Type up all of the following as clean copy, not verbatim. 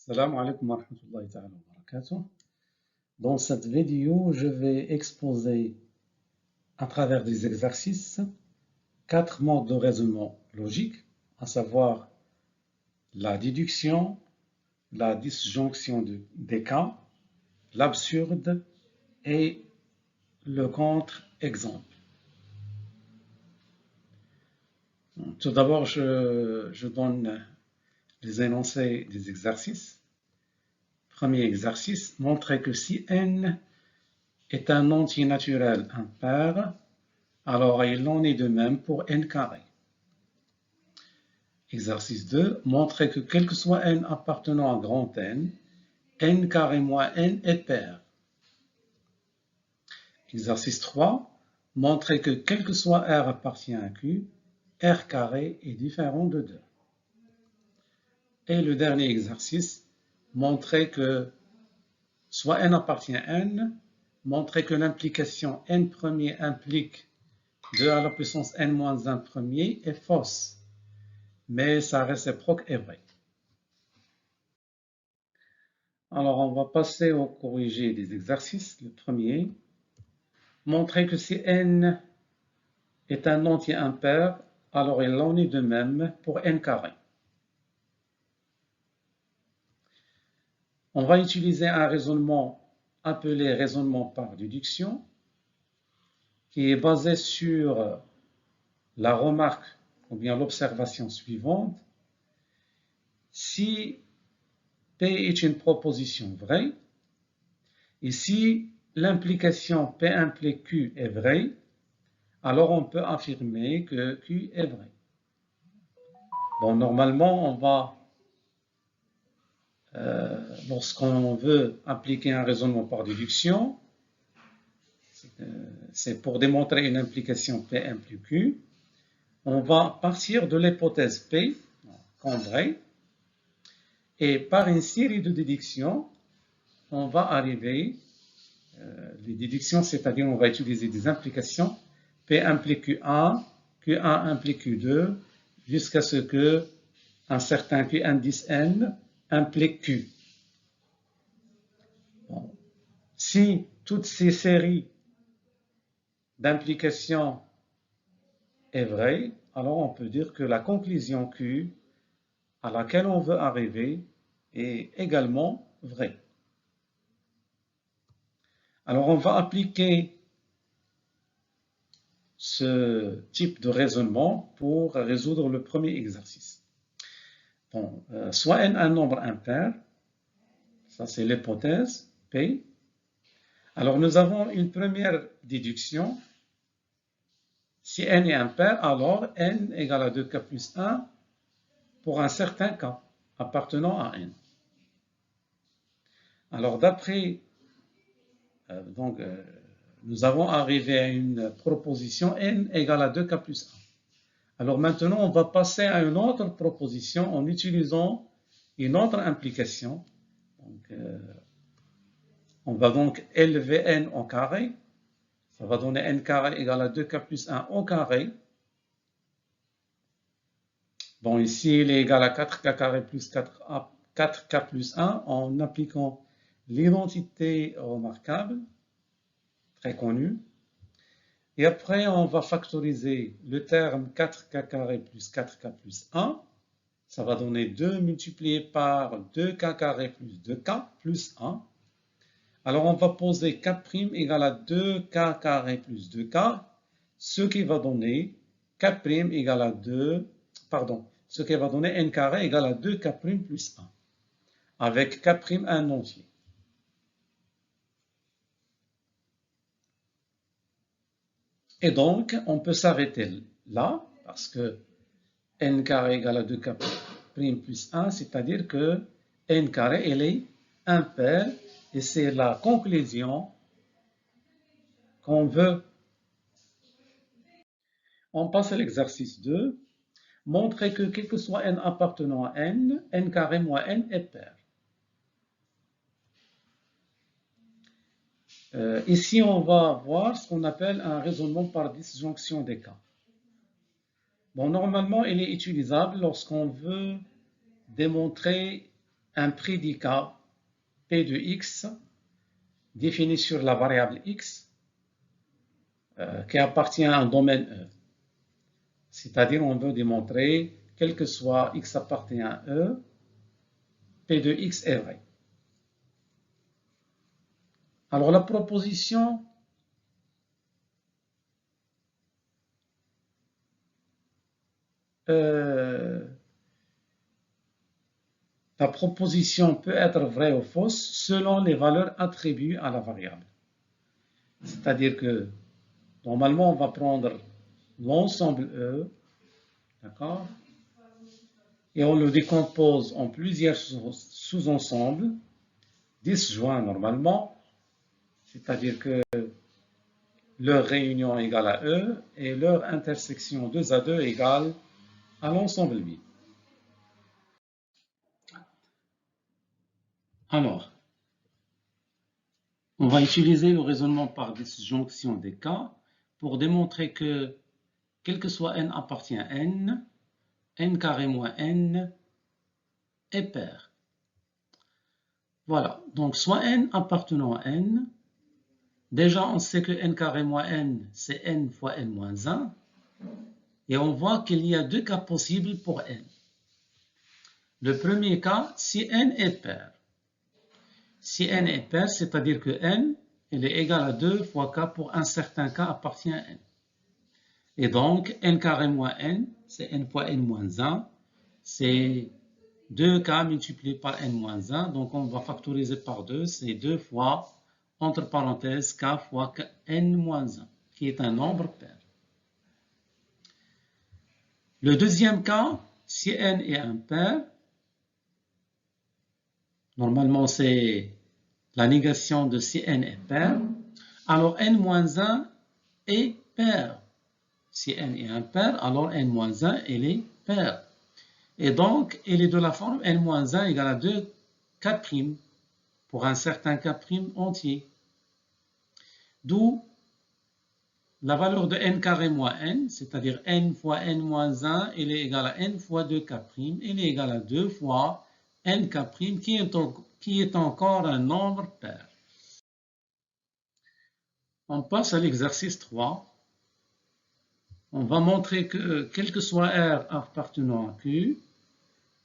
Salam alaikum wa rahmatullahi ta'ala wa barakatuh. Dans cette vidéo, je vais exposer à travers des exercices 4 modes de raisonnement logique, à savoir la déduction, la disjonction des cas, l'absurde et le contre-exemple. Tout d'abord, je donne les énoncés des exercices. Premier exercice, montrer que si n est un entier naturel impair, alors il en est de même pour n carré. Exercice 2, montrer que quel que soit n appartenant à grand N, n carré moins n est pair. Exercice 3, montrer que quel que soit R appartient à Q, R carré est différent de 2. Et le dernier exercice, montrer que soit n appartient à n, montrer que l'implication n premier implique 2 à la puissance n moins 1 premier est fausse, mais sa réciproque est vraie. Alors, on va passer au corrigé des exercices. Le premier, montrer que si n est un entier impair, alors il en est de même pour n carré. On va utiliser un raisonnement appelé raisonnement par déduction, qui est basé sur la remarque ou bien l'observation suivante. Si P est une proposition vraie, et si l'implication P implique Q est vraie, alors on peut affirmer que Q est vrai. Bon, normalement, on va, lorsqu'on veut appliquer un raisonnement par déduction, c'est pour démontrer une implication P implique Q, on va partir de l'hypothèse P comme vraie, et par une série de déductions, on va arriver, les déductions, c'est-à-dire on va utiliser des implications, P implique Q1, Q1 implique Q2, jusqu'à ce que un certain Q indice N implique Q. Bon. Si toutes ces séries d'implications est vraie, alors on peut dire que la conclusion Q à laquelle on veut arriver est également vraie. Alors on va appliquer ce type de raisonnement pour résoudre le premier exercice. Bon, soit n un nombre impair, ça c'est l'hypothèse P. Alors nous avons une première déduction. Si n est impair, alors n égale à 2k plus 1 pour un certain k appartenant à n. Alors d'après, nous avons arrivé à une proposition n égale à 2k plus 1. Alors maintenant, on va passer à une autre proposition en utilisant une autre implication. Donc, on va donc élever n au carré. Ça va donner n carré égale à 2k plus 1 au carré. Bon, ici, il est égal à 4k carré plus 4k plus 1 en appliquant l'identité remarquable, très connue. Et après, on va factoriser le terme 4k carré plus 4k plus 1. Ça va donner 2 multiplié par 2k carré plus 2k plus 1. Alors, on va poser k' égale à 2k carré plus 2k, ce qui va donner k' égale à ce qui va donner n carré égale à 2k' plus 1, avec k' un entier. Et donc, on peut s'arrêter là, parce que n carré égale à 2k' plus 1, c'est-à-dire que n carré, elle est impair, et c'est la conclusion qu'on veut. On passe à l'exercice 2. Montrer que quel que soit n appartenant à n, n carré moins n est pair. Ici, on va voir ce qu'on appelle un raisonnement par disjonction des cas. Bon, normalement, il est utilisable lorsqu'on veut démontrer un prédicat P de x défini sur la variable x qui appartient à un domaine E. C'est-à-dire, on veut démontrer, quel que soit x appartient à E, P de x est vrai. Alors, la proposition peut être vraie ou fausse selon les valeurs attribuées à la variable. C'est-à-dire que, normalement, on va prendre l'ensemble E, d'accord? Et on le décompose en plusieurs sous-ensembles, disjoints normalement, c'est-à-dire que leur réunion égale à E et leur intersection 2 à 2 égale à l'ensemble vide. Alors, on va utiliser le raisonnement par disjonction des cas pour démontrer que, quel que soit n appartient à n, n carré moins n est pair. Voilà, donc soit n appartenant à n, déjà on sait que n carré moins n, c'est n fois n moins 1, et on voit qu'il y a deux cas possibles pour n. Le premier cas, si n est pair. Si n est pair, c'est-à-dire que n elle est égale à 2 fois k pour un certain k appartient à n. Et donc, n carré moins n, c'est n fois n moins 1, c'est 2k multiplié par n moins 1, donc on va factoriser par 2, c'est 2 fois, entre parenthèses, k fois n moins 1, qui est un nombre pair. Le deuxième cas, si n est impair, normalement c'est la négation de si n est pair, alors n moins 1 est pair. Si n est impair, alors n moins 1 elle est pair. Et donc, elle est de la forme n moins 1 égale à 2 k' pour un certain k' entier. D'où la valeur de n carré moins n, c'est-à-dire n fois n moins 1, elle est égale à n fois 2 k', elle est égale à 2 fois n k' qui est encore un nombre pair. On passe à l'exercice 3. On va montrer que, quel que soit R appartenant à Q,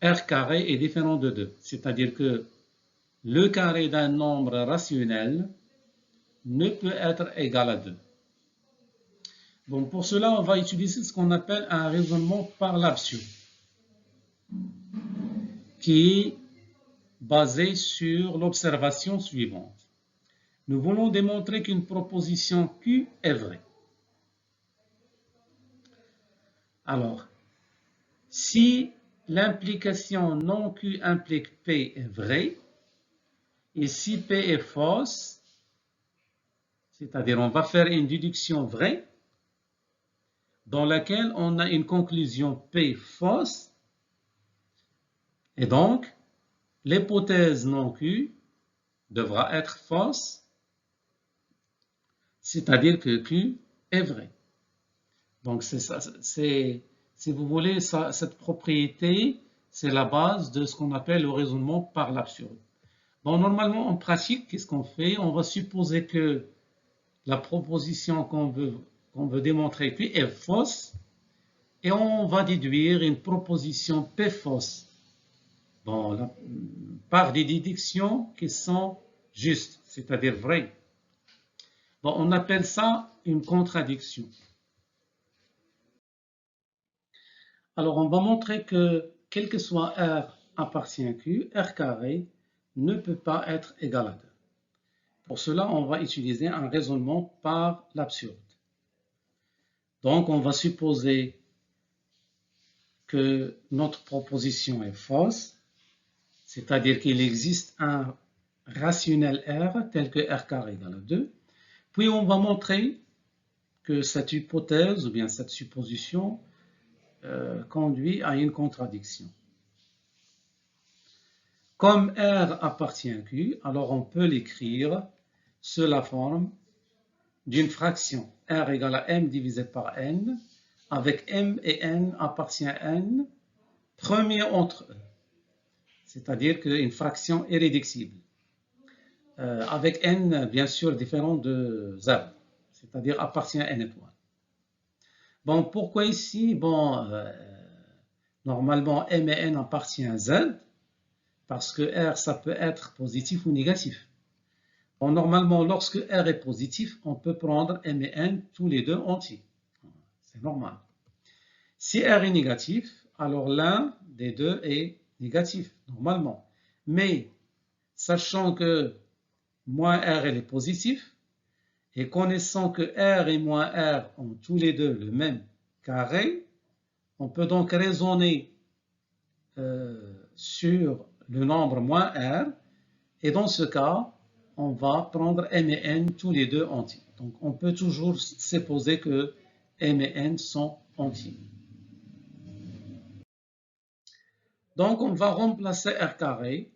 R carré est différent de 2. C'est-à-dire que le carré d'un nombre rationnel ne peut être égal à 2. Bon, pour cela, on va utiliser ce qu'on appelle un raisonnement par l'absurde, qui est basé sur l'observation suivante. Nous voulons démontrer qu'une proposition Q est vraie. Alors, si l'implication non Q implique P est vraie, et si P est fausse, c'est-à-dire on va faire une déduction vraie, dans laquelle on a une conclusion P fausse, et donc l'hypothèse non Q devra être fausse, c'est-à-dire que Q est vrai. Donc c'est ça, si vous voulez, cette propriété, c'est la base de ce qu'on appelle le raisonnement par l'absurde. Bon, normalement, en pratique, qu'est-ce qu'on fait? On va supposer que la proposition qu'on veut démontrer Q est fausse, et on va déduire une proposition P fausse. Bon, par des déductions qui sont justes, c'est-à-dire vraies. Bon, on appelle ça une contradiction. Alors, on va montrer que, quel que soit R appartient à Q, R carré ne peut pas être égal à 2. Pour cela, on va utiliser un raisonnement par l'absurde. Donc, on va supposer que notre proposition est fausse, c'est-à-dire qu'il existe un rationnel R tel que R carré égale à 2. Puis, on va montrer que cette hypothèse ou bien cette supposition conduit à une contradiction. Comme R appartient à Q, alors on peut l'écrire sous la forme d'une fraction R égale à M divisé par N, avec M et N appartient à N, premier entre eux. c'est-à-dire qu'une fraction est réductible, avec n bien sûr différent de z, c'est-à-dire appartient à n étoile. Bon, pourquoi ici? Bon, normalement m et n appartient à z, parce que r ça peut être positif ou négatif. Bon, normalement, lorsque r est positif, on peut prendre m et n tous les deux entiers. C'est normal. Si r est négatif, alors l'un des deux est négatif, normalement. Mais, sachant que moins r est positif, et connaissant que r et moins r ont tous les deux le même carré, on peut donc raisonner sur le nombre moins r, et dans ce cas, on va prendre m et n tous les deux entiers. Donc, on peut toujours supposer que m et n sont entiers. Donc, on va remplacer r carré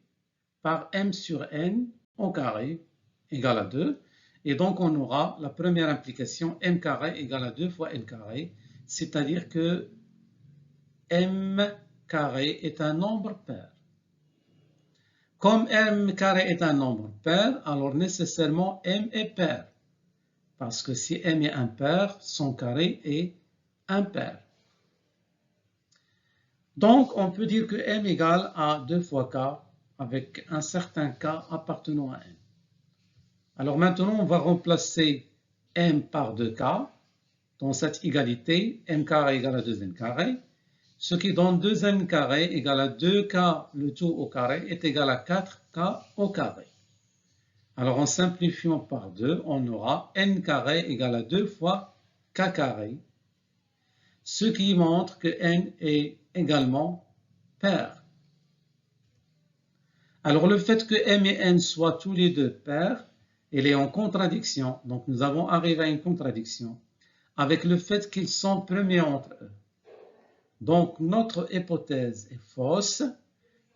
par m sur n au carré égale à 2. Et donc, on aura la première implication, m carré égale à 2 fois n carré, c'est-à-dire que m carré est un nombre pair. Comme m carré est un nombre pair, alors nécessairement m est pair. Parce que si m est impair, son carré est impair. Donc, on peut dire que m égale à 2 fois k, avec un certain k appartenant à m. Alors maintenant, on va remplacer m par 2k dans cette égalité, m carré égale à 2n carré, ce qui donne 2n carré égale à 2k, le tout au carré, est égal à 4k au carré. Alors, en simplifiant par 2, on aura n carré égale à 2 fois k carré, ce qui montre que n est également pair. Alors, le fait que m et n soient tous les deux pairs, il est en contradiction, donc nous avons arrivé à une contradiction, avec le fait qu'ils sont premiers entre eux. Donc, notre hypothèse est fausse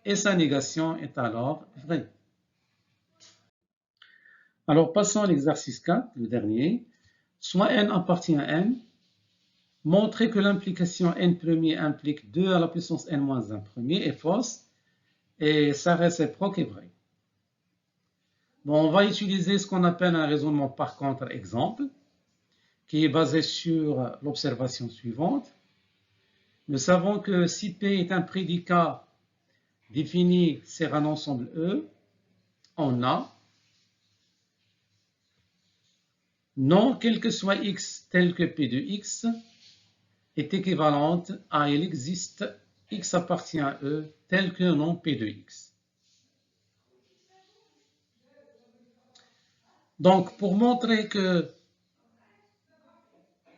et sa négation est alors vraie. Alors, passons à l'exercice 4, le dernier. Soit n appartient à n, montrer que l'implication n premier implique 2 à la puissance n moins 1 premier est fausse et sa réciproque est vraie. Bon, on va utiliser ce qu'on appelle un raisonnement par contre-exemple, qui est basé sur l'observation suivante. Nous savons que si P est un prédicat défini sur un ensemble E, on a non quel que soit x tel que P de x est équivalente à il existe x appartient à E tel que non P de x. Donc, pour montrer que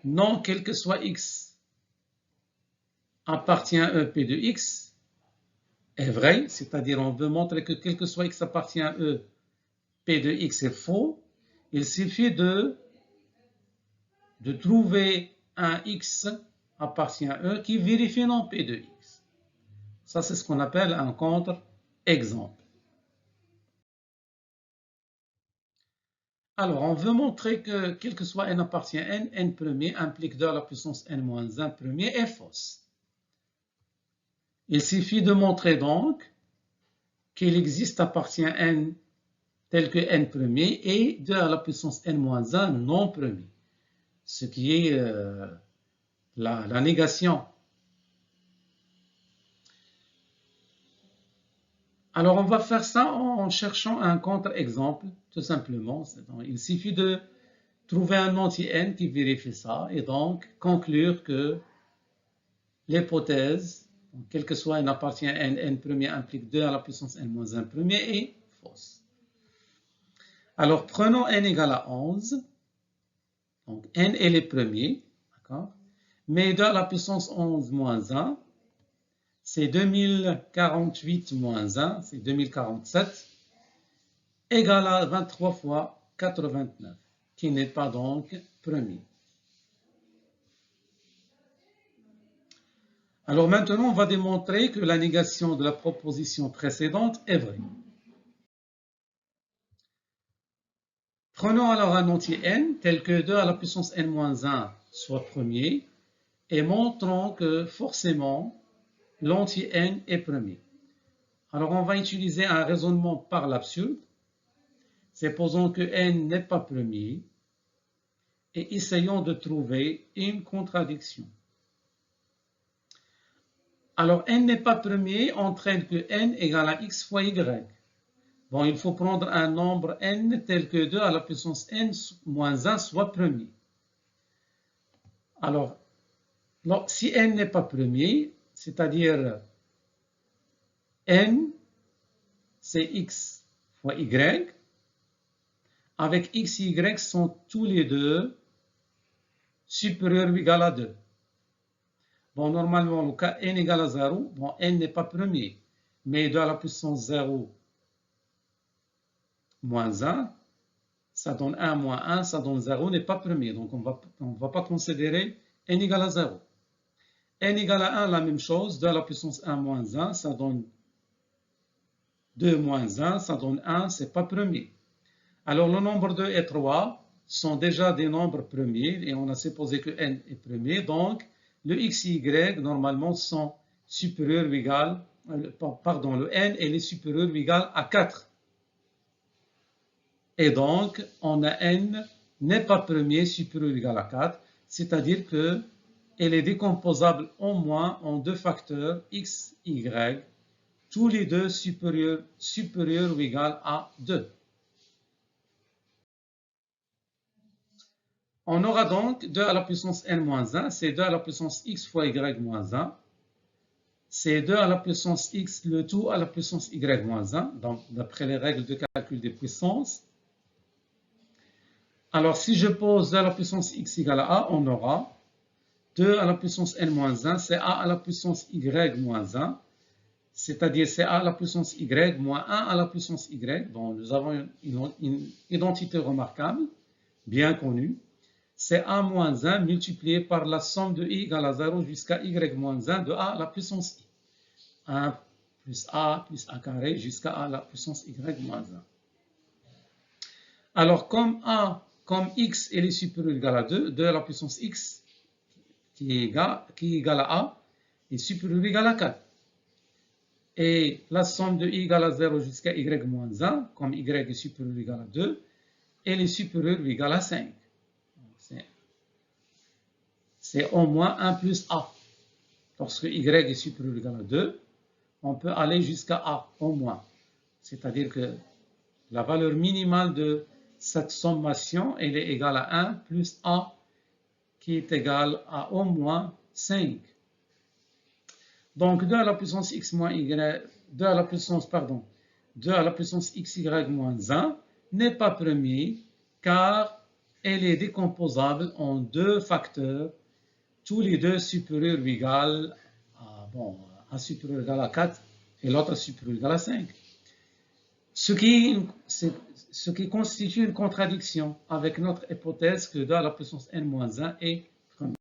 non quel que soit x appartient à E P de x est vrai, c'est-à-dire on veut montrer que quel que soit x appartient à E, P de x est faux, il suffit de trouver un x appartient à E qui vérifie non P de x. Ça, c'est ce qu'on appelle un contre-exemple. Alors, on veut montrer que quel que soit n appartient à n, n premier implique 2 à la puissance n moins 1 premier est fausse. Il suffit de montrer donc qu'il existe appartient à n tel que n premier et 2 à la puissance n moins 1 non premier, ce qui est la négation. Alors, on va faire ça en cherchant un contre-exemple, tout simplement. Il suffit de trouver un entier n qui vérifie ça et donc conclure que l'hypothèse, quel que soit n appartient à n, n premier implique 2 à la puissance n moins 1 premier est fausse. Alors, prenons n égale à 11. Donc, n est le premier, d'accord? Mais 2 à la puissance 11 moins 1, c'est 2048 moins 1, c'est 2047, égale à 23 fois 89, qui n'est pas donc premier. Alors maintenant, on va démontrer que la négation de la proposition précédente est vraie. Prenons alors un entier n tel que 2 à la puissance n moins 1 soit premier et montrons que forcément l'entier n est premier. Alors, on va utiliser un raisonnement par l'absurde. Supposons que n n'est pas premier et essayons de trouver une contradiction. Alors, n n'est pas premier entraîne que n égale à x fois y. Bon, il faut prendre un nombre n tel que 2 à la puissance n moins 1 soit premier. Alors, si n n'est pas premier, c'est-à-dire n, c'est x fois y, avec x et y sont tous les deux supérieurs ou égal à 2. Bon, normalement, le cas n égale à 0, bon, n n'est pas premier, mais 2 à la puissance 0 moins 1, ça donne 1 moins 1, ça donne 0, n'est pas premier. Donc, on ne va pas considérer n égale à 0. n égale à 1, la même chose, 2 à la puissance 1 moins 1, ça donne 2 moins 1, ça donne 1, ce n'est pas premier. Alors, le nombre 2 et 3 sont déjà des nombres premiers et on a supposé que n est premier. Donc, le x et y, normalement, sont supérieurs ou égal, pardon, le n est supérieur ou égal à 4. Et donc, on a n n'est pas premier supérieur ou égal à 4, c'est-à-dire qu'elle est décomposable au moins en deux facteurs x, y, tous les deux supérieurs ou égal à 2. On aura donc 2 à la puissance n-1, c'est 2 à la puissance x fois y-1, c'est 2 à la puissance x, le tout à la puissance y-1, donc d'après les règles de calcul des puissances. Alors, si je pose 2 à la puissance x égale à a, on aura 2 à la puissance n-1, c'est a à la puissance y-1, c'est-à-dire c'est a à la puissance y moins 1 à la puissance y. Bon, nous avons une identité remarquable, bien connue. C'est a moins 1 multiplié par la somme de i égale à 0 jusqu'à y moins 1 de a à la puissance i. 1 plus a carré jusqu'à a à la puissance y moins 1. Alors, comme x est supérieur ou égal à 2, 2 à la puissance x qui est égal à a est supérieur ou égal à 4. Et la somme de i égale à 0 jusqu'à y moins 1, comme y est supérieur ou égal à 2, elle est supérieure ou égale à 5. C'est au moins 1 plus a. Lorsque y est supérieur ou égal à 2, on peut aller jusqu'à a, au moins. C'est-à-dire que la valeur minimale de cette sommation, elle est égale à 1 plus a, qui est égal à au moins 5. Donc 2 à la puissance x moins y, 2 à la puissance xy moins 1 n'est pas premier, car elle est décomposable en deux facteurs, tous les deux supérieurs ou égal à, un supérieur ou égal à 4 et l'autre supérieur ou égal à 5. Ce qui constitue une contradiction avec notre hypothèse que 2 à la puissance n-1 est